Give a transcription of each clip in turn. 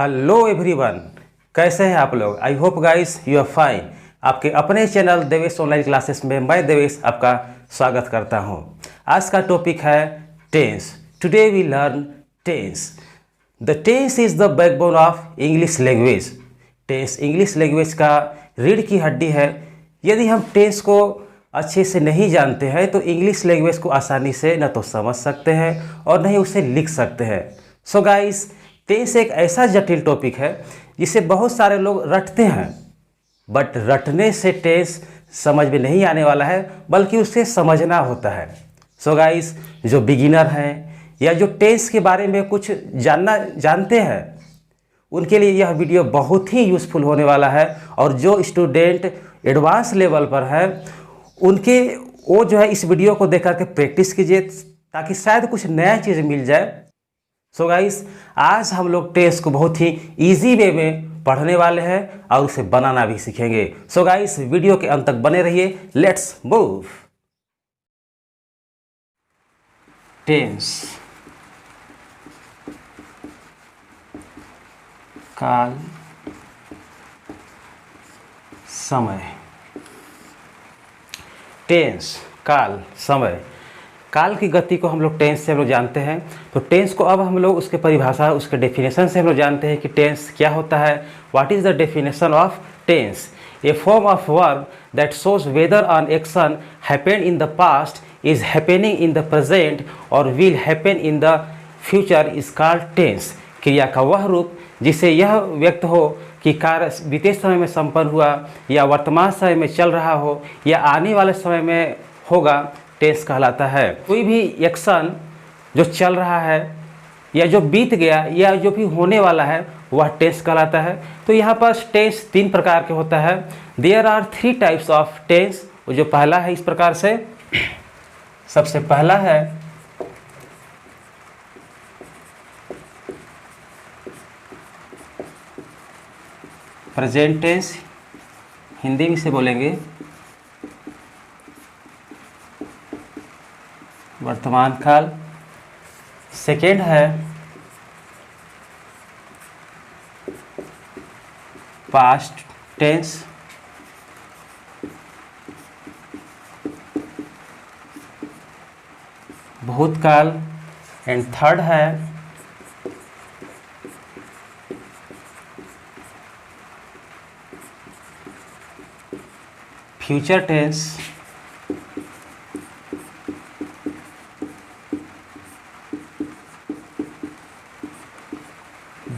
Hello everyone, कैसे हैं आप लोग। I hope guys you are fine. आपके अपने चैनल देवेश ऑनलाइन क्लासेस में मैं देवेश आपका स्वागत करता हूं। आज का टॉपिक है tense. Today we learn tense. The tense is the backbone of English language. Tense English language का रीढ़ की हड्डी है। यदि हम टेंस को अच्छे से नहीं जानते हैं तो इंग्लिश लैंग्वेज को आसानी से न तो समझ सकते हैं और न ही उसे लिख सकते हैं। सो गाइस, टेंस एक ऐसा जटिल टॉपिक है जिसे बहुत सारे लोग रटते हैं, बट रटने से टेंस समझ में नहीं आने वाला है, बल्कि उसे समझना होता है। सो गाइस, जो बिगिनर हैं या जो टेंस के बारे में कुछ जानते हैं, उनके लिए यह वीडियो बहुत ही यूज़फुल होने वाला है। और जो स्टूडेंट एडवांस लेवल पर है उनके वो जो है इस वीडियो को देख करके प्रैक्टिस कीजिए, ताकि शायद कुछ नया चीज़ मिल जाए। सो गाइस, आज हम लोग टेंस को बहुत ही इजी वे में पढ़ने वाले हैं और उसे बनाना भी सीखेंगे। सो गाइस, वीडियो के अंत तक बने रहिए। Let's move. टेंस काल, समय। टेंस काल, समय। काल की गति को हम लोग टेंस से हम लोग जानते हैं। तो टेंस को अब हम लोग उसके परिभाषा, उसके डेफिनेशन से हम लोग जानते हैं कि टेंस क्या होता है। What is the definition of tense? A form of verb that shows whether an action happened in the past, is happening in the present और will happen in the future is called tense. क्रिया का वह रूप जिसे यह व्यक्त हो कि कार्य बीते समय में संपन्न हुआ या वर्तमान समय में चल रहा हो या आने वाले समय में होगा, टेंस कहलाता है। कोई भी एक्शन जो चल रहा है या जो बीत गया या जो भी होने वाला है वह टेंस कहलाता है। तो यहाँ पर टेंस तीन प्रकार के होता है। There are 3 types of tense. जो पहला है इस प्रकार से, सबसे पहला है प्रेजेंट टेंस, हिंदी में से बोलेंगे वर्तमान काल। सेकेंड है पास्ट टेंस, भूतकाल। एंड थर्ड है फ्यूचर टेंस,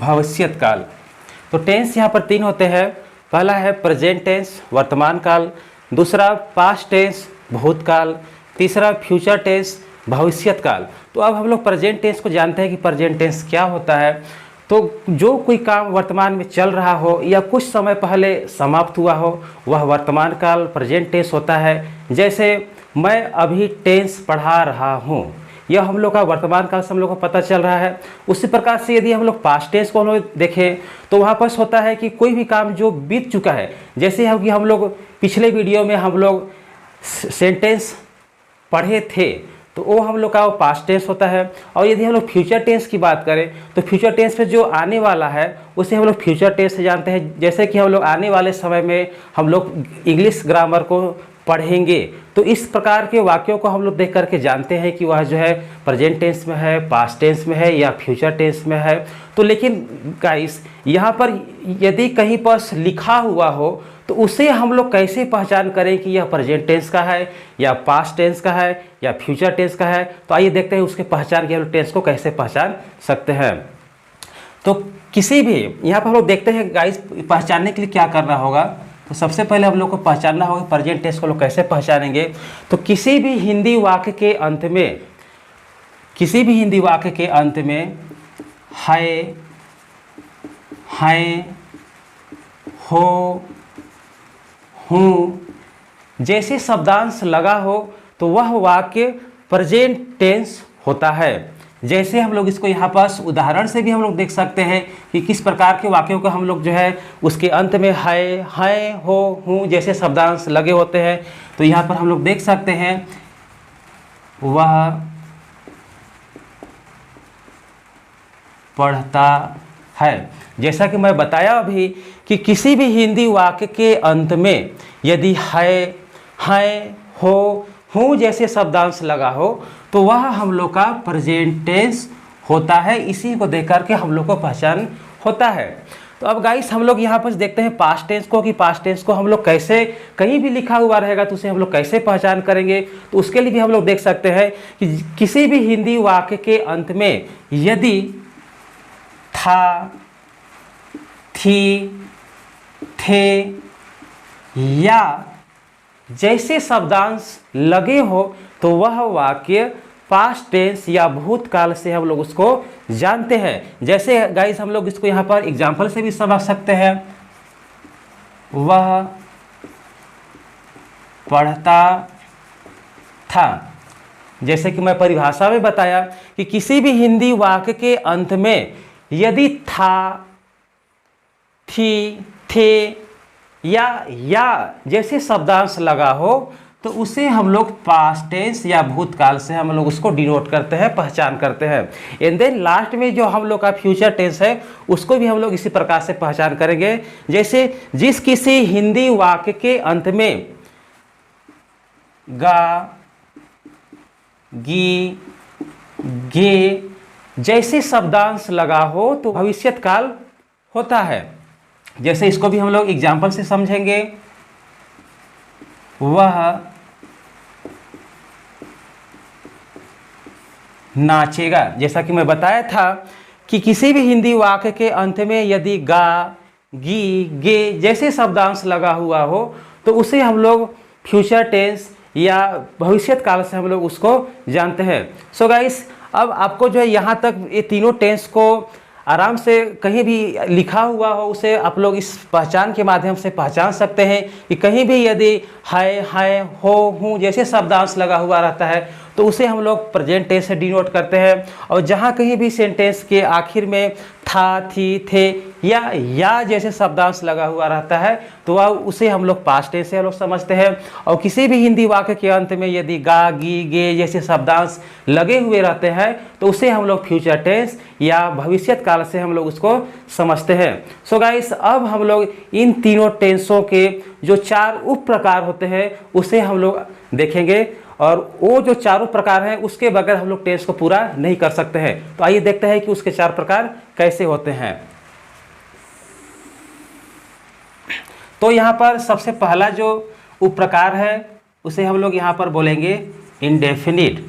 भविष्यत काल। तो टेंस यहाँ पर 3 होते हैं। पहला है प्रेजेंट टेंस, वर्तमान काल। दूसरा पास्ट टेंस, भूतकाल। तीसरा फ्यूचर टेंस, भविष्यत काल। तो अब हम लोग प्रेजेंट टेंस को जानते हैं कि प्रेजेंट टेंस क्या होता है। तो जो कोई काम वर्तमान में चल रहा हो या कुछ समय पहले समाप्त हुआ हो, वह वर्तमान काल प्रेजेंट टेंस होता है। जैसे मैं अभी टेंस पढ़ा रहा हूँ, यह हम लोग का वर्तमान काल से हम लोग को पता चल रहा है। उसी प्रकार से यदि हम लोग पास्ट टेंस को हम लोग देखें तो वहाँ पर होता है कि कोई भी काम जो बीत चुका है, जैसे हम लोग पिछले वीडियो में हम लोग सेंटेंस पढ़े थे, तो वो हम लोग का वो पास्ट टेंस होता है। और यदि हम लोग फ्यूचर टेंस की बात करें तो फ्यूचर टेंस में जो आने वाला है उसे हम लोग फ्यूचर टेंस से जानते हैं। जैसे कि हम लोग आने वाले समय में हम लोग इंग्लिश ग्रामर को पढ़ेंगे, तो इस प्रकार के वाक्यों को हम लोग देख करके जानते हैं कि वह जो है प्रेजेंट टेंस में है, पास्ट टेंस में है या फ्यूचर टेंस में है। तो लेकिन गाइस, यहाँ पर यदि कहीं पर लिखा हुआ हो तो उसे हम लोग कैसे पहचान करें कि यह प्रेजेंट टेंस का है या पास्ट टेंस का है या फ्यूचर टेंस का है। तो आइए देखते हैं उसके पहचान के हम लोग टेंस को कैसे पहचान सकते हैं। तो किसी भी यहाँ पर हम लोग देखते हैं गाइस, पहचानने के लिए क्या करना होगा। तो सबसे पहले हम लोग को पहचानना होगा प्रेजेंट टेंस को लोग कैसे पहचानेंगे। तो किसी भी हिंदी वाक्य के अंत में, किसी भी हिंदी वाक्य के अंत में है, हैं, हो, हूँ जैसे शब्दांश लगा हो तो वह वाक्य प्रेजेंट टेंस होता है। जैसे हम लोग इसको यहाँ पास उदाहरण से भी हम लोग देख सकते हैं कि किस प्रकार के वाक्यों को हम लोग जो है उसके अंत में है, हैं, हो, हूँ जैसे शब्दांश लगे होते हैं। तो यहाँ पर हम लोग देख सकते हैं वह पढ़ता है। जैसा कि मैं बताया अभी कि किसी भी हिंदी वाक्य के अंत में यदि है, हैं, हो, हूँ जैसे शब्दांश लगा हो तो वह हम लोग का प्रेजेंट टेंस होता है। इसी को देख करके हम लोग को पहचान होता है। तो अब गाइस हम लोग यहाँ पर देखते हैं पास्ट टेंस को, कि पास्ट टेंस को हम लोग कैसे, कहीं भी लिखा हुआ रहेगा तो उसे हम लोग कैसे पहचान करेंगे। तो उसके लिए भी हम लोग देख सकते हैं कि किसी भी हिंदी वाक्य के अंत में यदि था, थी, थे या जैसे शब्दांश लगे हो तो वह वाक्य पास्ट टेंस या भूतकाल से हम लोग उसको जानते हैं। जैसे गाइस हम लोग इसको यहाँ पर एग्जाम्पल से भी समझ सकते हैं। वह पढ़ता था। जैसे कि मैं परिभाषा में बताया कि किसी भी हिंदी वाक्य के अंत में यदि था, थी, थे या जैसे शब्दांश लगा हो तो उसे हम लोग पास्ट टेंस या भूतकाल से हम लोग उसको डिनोट करते हैं, पहचान करते हैं। एंड देन लास्ट में जो हम लोग का फ्यूचर टेंस है उसको भी हम लोग इसी प्रकार से पहचान करेंगे। जैसे जिस किसी हिंदी वाक्य के अंत में गा, गी, गे जैसे शब्दांश लगा हो तो भविष्यत काल होता है। जैसे इसको भी हम लोग एग्जाम्पल से समझेंगे। वह नाचेगा। जैसा कि मैं बताया था कि किसी भी हिंदी वाक्य के अंत में यदि गा, गी, गे जैसे शब्दांश लगा हुआ हो तो उसे हम लोग फ्यूचर टेंस या भविष्यत काल से हम लोग उसको जानते हैं। सो गाइस अब आपको जो है यहाँ तक ये तीनों टेंस को आराम से कहीं भी लिखा हुआ हो उसे आप लोग इस पहचान के माध्यम से पहचान सकते हैं कि कहीं भी यदि है, हो, हूँ जैसे शब्दांश लगा हुआ रहता है तो उसे हम लोग प्रेजेंट टेंस से डिनोट करते हैं। और जहाँ कहीं भी सेंटेंस के आखिर में था, थी, थे या जैसे शब्दांश लगा हुआ रहता है तो वह उसे हम लोग पास्ट टेंस से हम लोग समझते हैं। और किसी भी हिंदी वाक्य के अंत में यदि गा, गी, गे जैसे शब्दांश लगे हुए रहते हैं तो उसे हम लोग फ्यूचर टेंस या भविष्यत काल से हम लोग उसको समझते हैं। सो गाइस अब हम लोग इन तीनों टेंसों के जो 4 उप प्रकार होते हैं उसे हम लोग देखेंगे। और वो जो चारों प्रकार हैं उसके बगैर हम लोग टेंस को पूरा नहीं कर सकते हैं। तो आइए देखते हैं कि उसके 4 प्रकार कैसे होते हैं। तो यहाँ पर सबसे पहला जो उप प्रकार है उसे हम लोग यहाँ पर बोलेंगे इंडेफिनिट।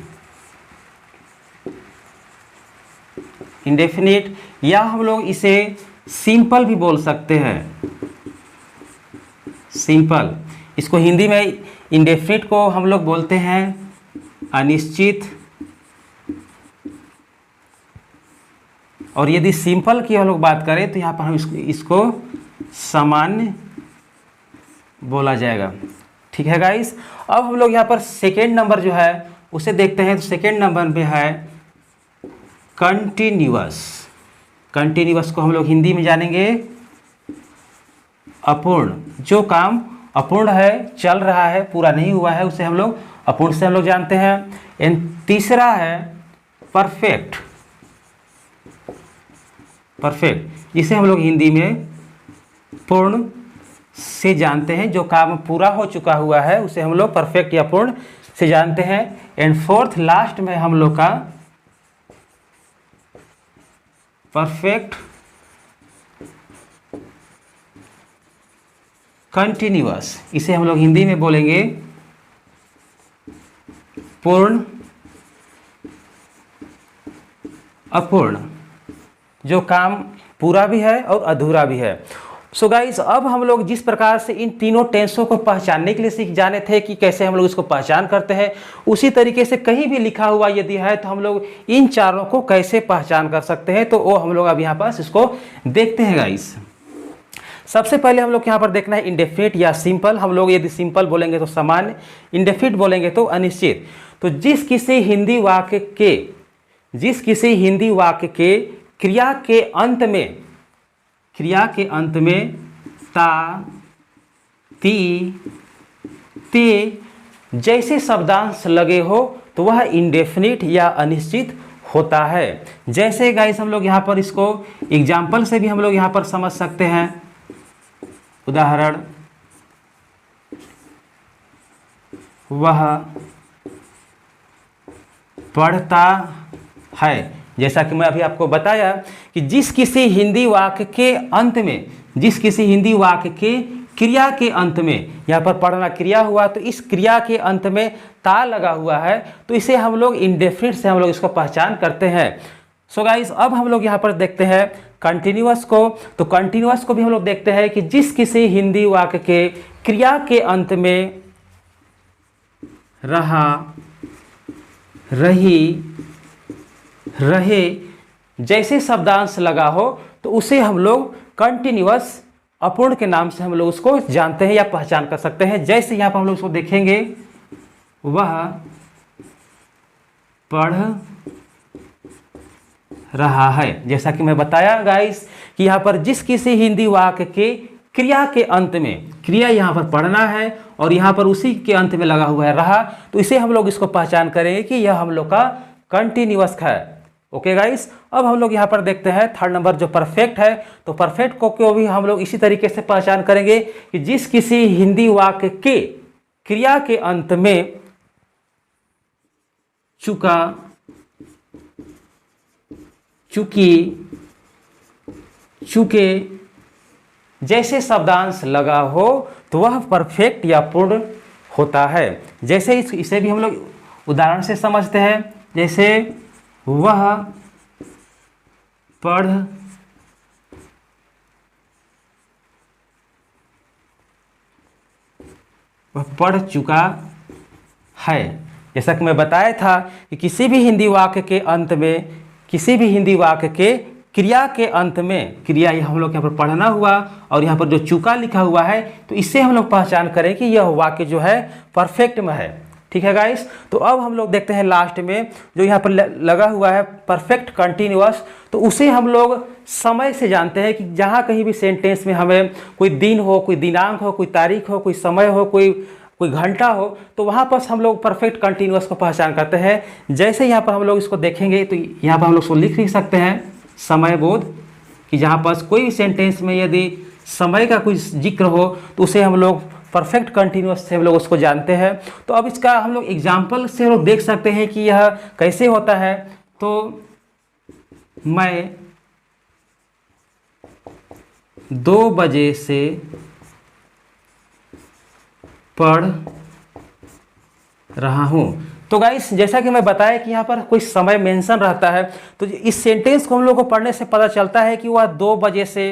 इंडेफिनिट या हम लोग इसे सिंपल भी बोल सकते हैं। सिंपल, इसको हिंदी में इंडेफिनिट को हम लोग बोलते हैं अनिश्चित। और यदि सिंपल की हम लोग बात करें तो यहाँ पर हम इसको सामान्य बोला जाएगा। ठीक है गाइस। अब हम लोग यहाँ पर सेकेंड नंबर जो है उसे देखते हैं। तो सेकेंड नंबर पे है कंटिन्यूअस। कंटिन्यूअस को हम लोग हिंदी में जानेंगे अपूर्ण। जो काम अपूर्ण है, चल रहा है, पूरा नहीं हुआ है, उसे हम लोग अपूर्ण से हम लोग जानते हैं। एंड तीसरा है परफेक्ट। परफेक्ट इसे हम लोग हिंदी में पूर्ण से जानते हैं। जो काम पूरा हो चुका हुआ है उसे हम लोग परफेक्ट या पूर्ण से जानते हैं। एंड फोर्थ लास्ट में हम लोग का परफेक्ट कंटिन्यूअस, इसे हम लोग हिंदी में बोलेंगे पूर्ण अपूर्ण। जो काम पूरा भी है और अधूरा भी है। सो गाइस अब हम लोग जिस प्रकार से इन तीनों टेंसों को पहचानने के लिए सीख जाने थे कि कैसे हम लोग इसको पहचान करते हैं, उसी तरीके से कहीं भी लिखा हुआ यदि है तो हम लोग इन चारों को कैसे पहचान कर सकते हैं। तो वो हम लोग अब यहाँ पास इसको देखते हैं गाइस। सबसे पहले हम लोग यहाँ पर देखना है इंडेफिनिट या सिंपल। हम लोग यदि सिंपल बोलेंगे तो सामान्य, इंडेफिनिट बोलेंगे तो अनिश्चित। तो जिस किसी हिंदी वाक्य के क्रिया के अंत में ता, ती, ते जैसे शब्दांश लगे हो तो वह इंडेफिनिट या अनिश्चित होता है। जैसे गाइस हम लोग यहाँ पर इसको एग्जाम्पल से भी हम लोग यहाँ पर समझ सकते हैं। उदाहरण, वह पढ़ता है। जैसा कि मैं अभी आपको बताया कि जिस किसी हिंदी वाक्य के अंत में, जिस किसी हिंदी वाक्य के क्रिया के अंत में, यहाँ पर पढ़ना क्रिया हुआ तो इस क्रिया के अंत में ता लगा हुआ है, तो इसे हम लोग इंडेफिनिट से हम लोग इसको पहचान करते हैं। सो गाइस अब हम लोग यहाँ पर देखते हैं कंटिन्यूअस को। तो कंटिन्यूअस को भी हम लोग देखते हैं कि जिस किसी हिंदी वाक्य के क्रिया के अंत में रहा, रही, रहे जैसे शब्दांश लगा हो तो उसे हम लोग कंटिन्यूअस अपूर्ण के नाम से हम लोग उसको जानते हैं या पहचान कर सकते हैं। जैसे यहाँ पर हम लोग उसको देखेंगे, वह पढ़ रहा है। जैसा कि मैं बताया गाइस कि यहाँ पर जिस किसी हिंदी वाक्य के क्रिया के अंत में, क्रिया यहाँ पर पढ़ना है और यहाँ पर उसी के अंत में लगा हुआ है रहा, तो इसे हम लोग इसको पहचान करेंगे कि यह हम लोग का कंटिन्यूअस है। ओके गाइस, अब हम लोग यहाँ पर देखते हैं थर्ड नंबर जो परफेक्ट है। तो परफेक्ट को भी हम लोग इसी तरीके से पहचान करेंगे कि जिस किसी हिंदी वाक्य के क्रिया के अंत में चुका, चुकी, चुके जैसे शब्दांश लगा हो तो वह परफेक्ट या पूर्ण होता है। जैसे इसे भी हम लोग उदाहरण से समझते हैं। जैसे वह पढ़ चुका है। जैसा कि मैं बताया था कि किसी भी हिंदी वाक्य के अंत में, किसी भी हिंदी वाक्य के क्रिया के अंत में, क्रिया हम लोग यहाँ पर पढ़ना हुआ और यहाँ पर जो चुका लिखा हुआ है, तो इससे हम लोग पहचान करें कि यह वाक्य जो है परफेक्ट में है। ठीक है गाइस, तो अब हम लोग देखते हैं लास्ट में जो यहाँ पर लगा हुआ है परफेक्ट कंटिन्यूअस। तो उसे हम लोग समय से जानते हैं कि जहाँ कहीं भी सेंटेंस में हमें कोई दिन हो, कोई दिनांक हो, कोई तारीख हो, कोई समय हो, कोई घंटा हो, तो वहाँ पर हम लोग परफेक्ट कंटिन्यूअस को पहचान करते हैं। जैसे यहाँ पर हम लोग इसको देखेंगे तो यहाँ पर हम लोग इसको लिख भी सकते हैं समय बोध, कि जहाँ पर कोई भी सेंटेंस में यदि समय का कोई जिक्र हो तो उसे हम लोग परफेक्ट कंटिन्यूअस से हम लोग उसको जानते हैं। तो अब इसका हम लोग एग्जाम्पल से हम लोग देख सकते हैं कि यह कैसे होता है। तो मैं 2 बजे से पढ़ रहा हूँ। तो गाइस जैसा कि मैं बताया कि यहाँ पर कोई समय मेंशन रहता है, तो इस सेंटेंस को हम लोग को पढ़ने से पता चलता है कि वह 2 बजे से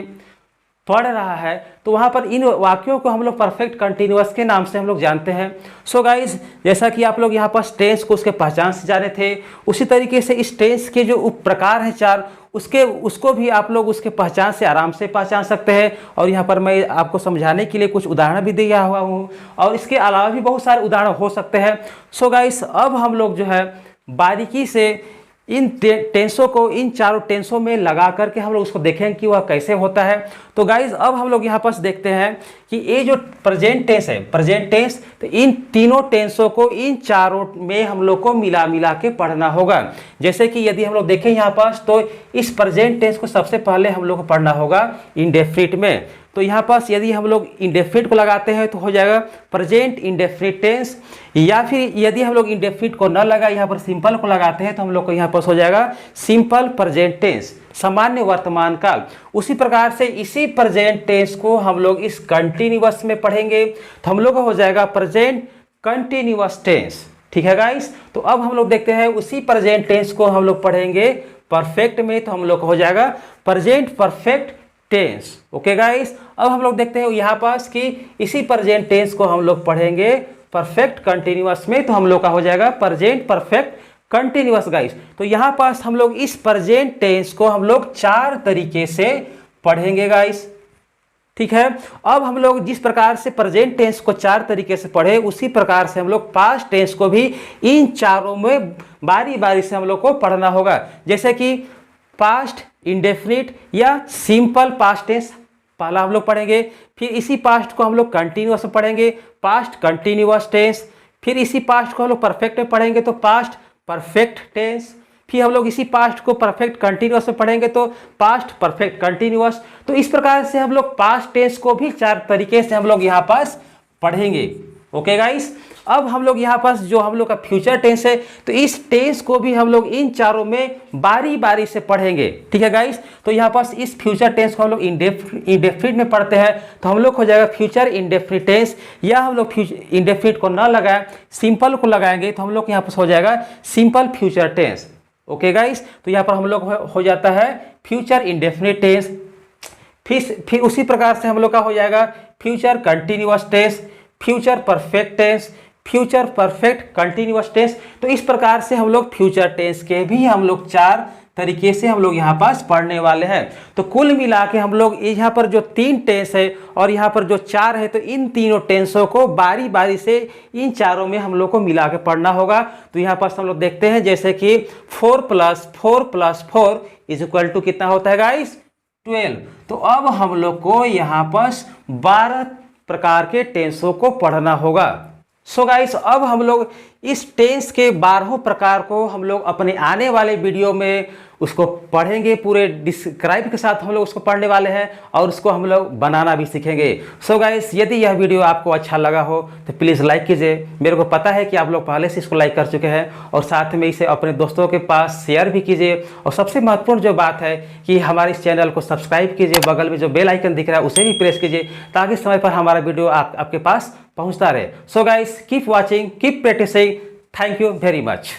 पढ़ रहा है। तो वहाँ पर इन वाक्यों को हम लोग परफेक्ट कंटिन्यूअस के नाम से हम लोग जानते हैं। सो गाइस जैसा कि आप लोग यहाँ पर टेंस को उसके पहचान से जाने थे, उसी तरीके से इस टेंस के जो उप प्रकार हैं 4, उसको भी आप लोग उसके पहचान से आराम से पहचान सकते हैं। और यहाँ पर मैं आपको समझाने के लिए कुछ उदाहरण भी दिया हुआ हूँ और इसके अलावा भी बहुत सारे उदाहरण हो सकते हैं। सो गाइस अब हम लोग जो है बारीकी से इन टेंसों को, इन 4 टेंसों में लगा करके हम लोग उसको देखेंगे कि वह कैसे होता है। तो गाइज अब हम लोग यहाँ पर देखते हैं कि ये जो प्रेजेंट टेंस है, प्रेजेंट टेंस, तो इन तीनों टेंसों को इन 4 में हम लोग को मिला के पढ़ना होगा। जैसे कि यदि हम लोग देखें यहाँ पर, तो इस प्रेजेंट टेंस को सबसे पहले हम लोग को पढ़ना होगा इंडेफिनिट में। तो यहाँ पर यदि हम लोग इंडेफिनिट को लगाते हैं तो हो जाएगा प्रेजेंट इंडेफिनिट टेंस, या फिर यदि हम लोग इंडेफिनिट को न लगा, यहाँ पर सिंपल को लगाते हैं तो हम लोग को यहाँ पर हो जाएगा सिंपल प्रेजेंट टेंस, सामान्य वर्तमान काल। उसी प्रकार से इसी प्रेजेंट टेंस को हम लोग इस कंटिन्यूअस में पढ़ेंगे तो हम लोग का हो जाएगा प्रेजेंट कंटिन्यूअस टेंस। ठीक है गाइस, तो अब हम लोग देखते हैं उसी प्रेजेंट टेंस को हम लोग पढ़ेंगे परफेक्ट में, तो हम लोग का हो जाएगा present perfect tense. Okay guys, अब हम लोग देखते हैं यहाँ पास कि इसी प्रेजेंट टेंस को हम लोग पढ़ेंगे परफेक्ट कंटिन्यूअस में, तो हम लोग का हो जाएगा प्रेजेंट परफेक्ट कंटिन्यूअस गाइस। तो यहाँ पास हम लोग इस प्रेजेंट टेंस को हम लोग 4 तरीके से पढ़ेंगे गाइस। ठीक है, अब हम लोग जिस प्रकार से प्रेजेंट टेंस को 4 तरीके से पढ़े, उसी प्रकार से हम लोग पास्ट टेंस को भी इन 4 में बारी बारी से हम लोग को पढ़ना होगा। जैसे कि पास्ट इंडेफिनिट या सिंपल पास्ट टेंस पहला हम लोग पढ़ेंगे, फिर इसी पास्ट को हम लोग कंटिन्यूअस में पढ़ेंगे, पास्ट कंटिन्यूअस टेंस, फिर इसी पास्ट को हम लोग परफेक्ट में पढ़ेंगे तो पास्ट परफेक्ट टेंस, फिर हम लोग इसी पास्ट को परफेक्ट कंटिन्यूअस में पढ़ेंगे तो पास्ट परफेक्ट कंटिन्यूअस। तो इस प्रकार से हम लोग पास्ट टेंस को भी 4 तरीके से हम लोग यहाँ पास पढ़ेंगे। ओके गाइस, अब हम लोग यहाँ पास जो हम लोग का फ्यूचर टेंस है तो इस टेंस को भी हम लोग इन चारों में बारी बारी से पढ़ेंगे। ठीक है गाइस, तो यहाँ पास इस फ्यूचर टेंस को हम लोग इंडेफिनिट में पढ़ते हैं तो हम लोग हो जाएगा फ्यूचर इंडेफिनिट टेंस, या हम लोग इंडेफिनिट को ना लगाएं सिंपल को लगाएंगे तो हम लोग यहाँ पास हो जाएगा simple future tense. Okay guys, तो यहाँ पर हम लोग हो जाता है फ्यूचर इंडेफिनिट टेंस। फिर उसी प्रकार से हम लोग का हो जाएगा future continuous tense, future perfect tense, future perfect continuous tense. तो इस प्रकार से हम लोग फ्यूचर टेंस के भी हम लोग 4 तरीके से हम लोग यहाँ पास पढ़ने वाले हैं। तो कुल मिला के हम लोग यहाँ पर जो 3 टेंस है और यहाँ पर जो 4 है तो इन तीनों टेंसों को बारी बारी से इन चारों में हम लोग को मिला के पढ़ना होगा। तो यहाँ पास हम लोग देखते हैं जैसे कि 4 + 4 + 4 = कितना होता है गाइस 12। तो अब हम लोग को यहाँ पास 12 प्रकार के टेंसों को पढ़ना होगा। सो गाइस, अब हम लोग इस टेंस के 12 प्रकार को हम लोग अपने आने वाले वीडियो में उसको पढ़ेंगे, पूरे डिस्क्राइब के साथ हम लोग उसको पढ़ने वाले हैं और उसको हम लोग बनाना भी सीखेंगे। सो गाइस, यदि यह वीडियो आपको अच्छा लगा हो तो प्लीज़ लाइक कीजिए। मेरे को पता है कि आप लोग पहले से इसको लाइक कर चुके हैं और साथ में इसे अपने दोस्तों के पास शेयर भी कीजिए। और सबसे महत्वपूर्ण जो बात है कि हमारे इस चैनल को सब्सक्राइब कीजिए, बगल में जो बेल आइकन दिख रहा है उसे भी प्रेस कीजिए ताकि समय पर हमारा वीडियो आपके पास पहुँचता रहे। So guys, keep watching, keep practising. Thank you very much.